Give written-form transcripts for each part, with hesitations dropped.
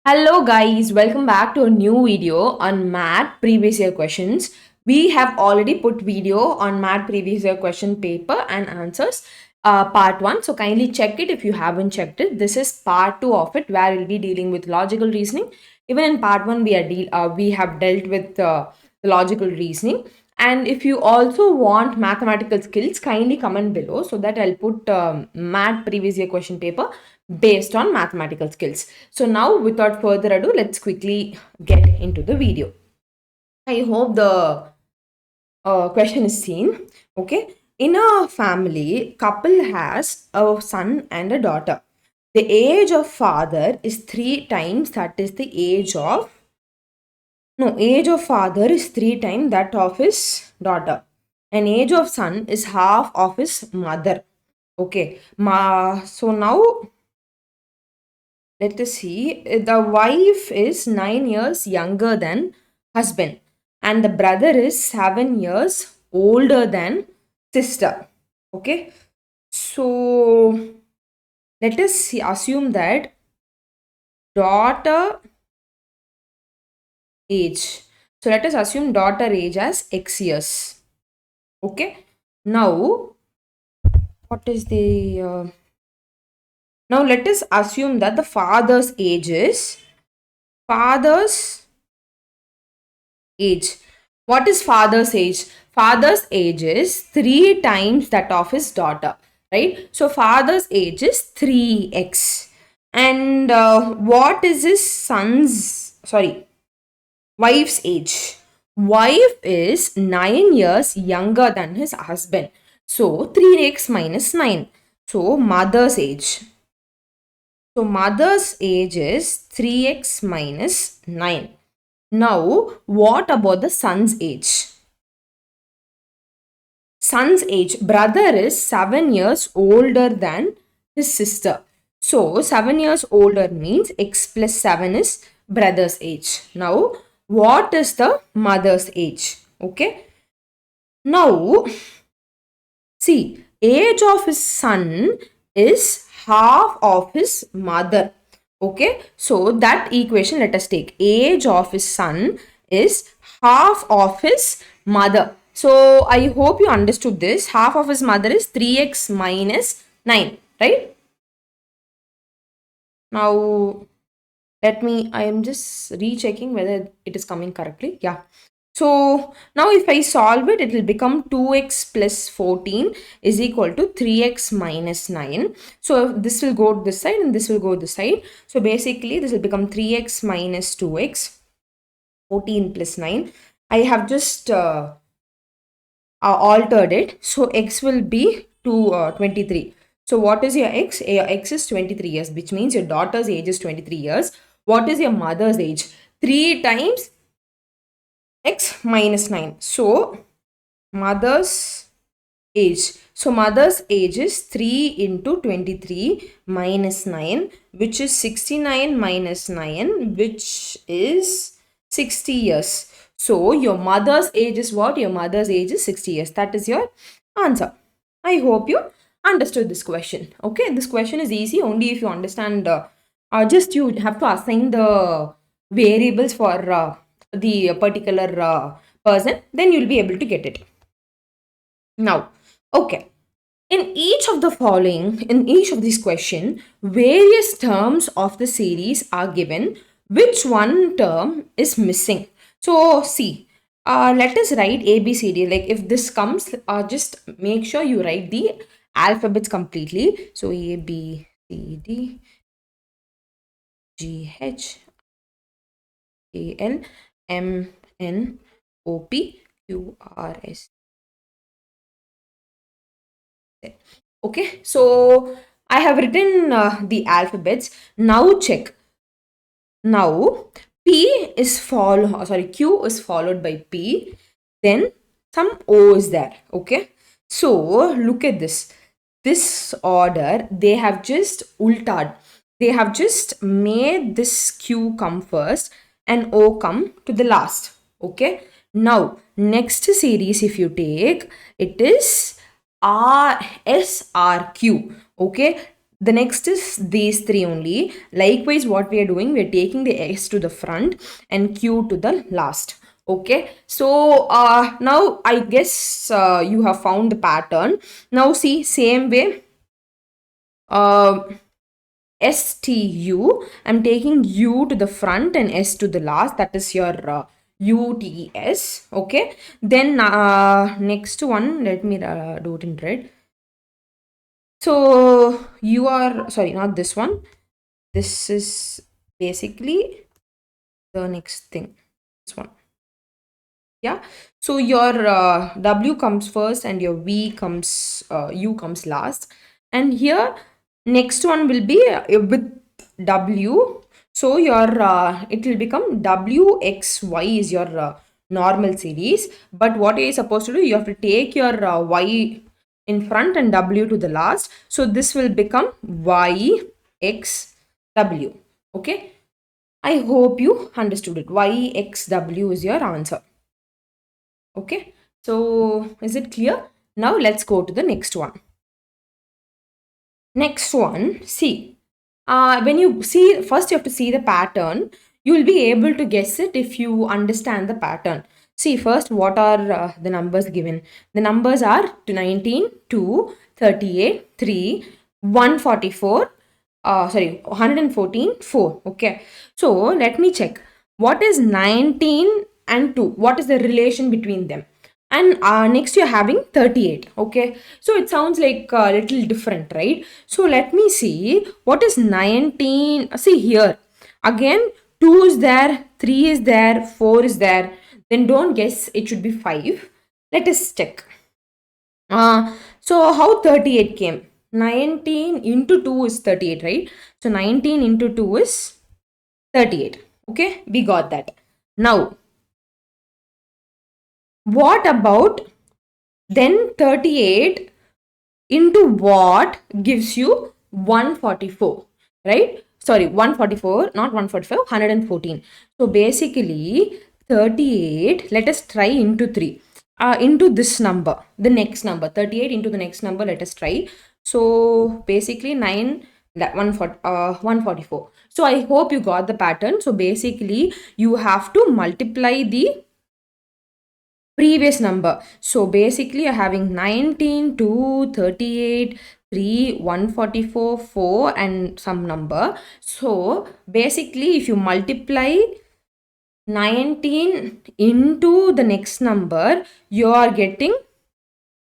Hello guys, welcome back to a new video on math previous year questions. We have already put video on math previous year question paper and answers part 1. So kindly check it if you haven't checked it. This is part 2 of it where we'll be dealing with logical reasoning. Even in part 1 we have dealt with the logical reasoning. And if you also want mathematical skills, kindly comment below so that I'll put math previous year question paper based on mathematical skills. So now without further ado, let's quickly get into the video. I hope the question is seen. Okay. In a family, couple has a son and a daughter. The age of father is 3 times that is the age of age of father is 3 times that of his daughter. And age of son is half of his mother. Okay. So now let us see. The wife is 9 years younger than husband and the brother is 7 years older than sister. Okay. So let us assume that daughter age. So let us assume daughter age as x years. Okay. Now what is the now let us assume that the father's age is father's age. What is father's age? Father's age is 3 times that of his daughter, right? So father's age is 3x. And what is his wife's age? Wife is 9 years younger than his husband. So 3x minus 9. So mother's age. So mother's age is 3x minus 9. Now, what about the son's age? Son's age, brother is 7 years older than his sister. So, 7 years older means x plus 7 is brother's age. Now, what is the mother's age? Okay. Now, see, age of his son is half of his mother. Okay, so that equation let us take. Age of his son is half of his mother. So I hope you understood this. Half of his mother is 3x minus 9, right? Now I am just rechecking whether it is coming correctly. Yeah. So now if I solve it, it will become 2x plus 14 is equal to 3x minus 9. So this will go this side and this will go this side. So basically this will become 3x minus 2x, 14 plus 9. I have just altered it. So x will be 23. So what is your x? Your x is 23 years, which means your daughter's age is 23 years. What is your mother's age? 3 times x minus 9. So mother's age. So mother's age is 3 into 23 minus 9, which is 69 minus 9, which is 60 years. So your mother's age is what? Your mother's age is 60 years. That is your answer. I hope you understood this question. Okay, this question is easy only if you understand. Just you have to assign the variables for the particular person, then you'll be able to get it. Now, okay. In each of these questions, various terms of the series are given. Which one term is missing? So, see, let us write A, B, C, D. Like if this comes, just make sure you write the alphabets completely. So, A, B, C, D, G, H, A, L, M, N, O, P, Q, R, S. Okay, so I have written the alphabets. Now check. Now Q is followed by P. Then some O is there. Okay, so look at this. This order they have just ultad. They have just made this Q come first and O come to the last. Okay. Now next series if you take, it is R S R Q. Okay, The next is these three only. Likewise, what we are doing, we are taking the S to the front and Q to the last. Okay, so now I guess you have found the pattern. Now see, same way, uh, STU, I'm taking U to the front and S to the last. That is your UTS. Okay, then next one, let me do it in red. So you are, sorry, not this one. This is basically the next thing. This one. Yeah. So your W comes first and your V comes, U comes last. And here, next one will be with W. So your, it will become WXY is your normal series. But what are you supposed to do? You have to take your Y in front and W to the last. So this will become YXW. Okay. I hope you understood it. YXW is your answer. Okay. So is it clear? Now let's go to the next one. Next one, see. When you see, first you have to see the pattern. You will be able to guess it if you understand the pattern. See, first, what are the numbers given? The numbers are 19, 2, 38, 3, 144, sorry, 114, 4. Okay. So, let me check. What is 19 and 2? What is the relation between them? And next you're having 38. Okay. So, it sounds like a little different, right? So, let me see. What is 19? See here. Again, 2 is there, 3 is there, 4 is there. Then don't guess, it should be 5. Let us check. So how 38 came? 19 into 2 is 38, right? So 19 into 2 is 38. Okay, we got that. Now, what about then 38 into what gives you 144, right? Sorry, 144, not 145, 114. So basically 38, let us try into 3. Into this number, the next number, 38 into the next number, let us try. So basically 9, 144. So I hope you got the pattern. So basically you have to multiply the previous number. So basically you're having 19, 2, 38, 3, 144, 4 and some number. So basically if you multiply 19 into the next number, you are getting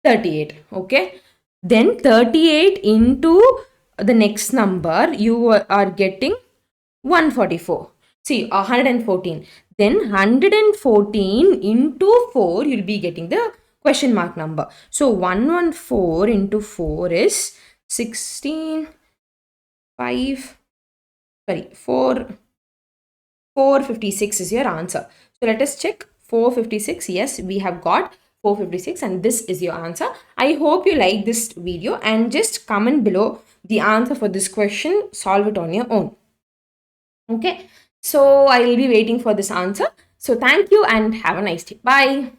38. Okay. Then 38 into the next number, you are getting 144. See, 114. Then 114 into 4, you'll be getting the question mark number. So 114 into 4 is 16, 5, sorry, 456 is your answer. So let us check 456. Yes, we have got 456 and this is your answer. I hope you like this video and just comment below the answer for this question. Solve it on your own. Okay, so I will be waiting for this answer. So thank you and have a nice day. Bye.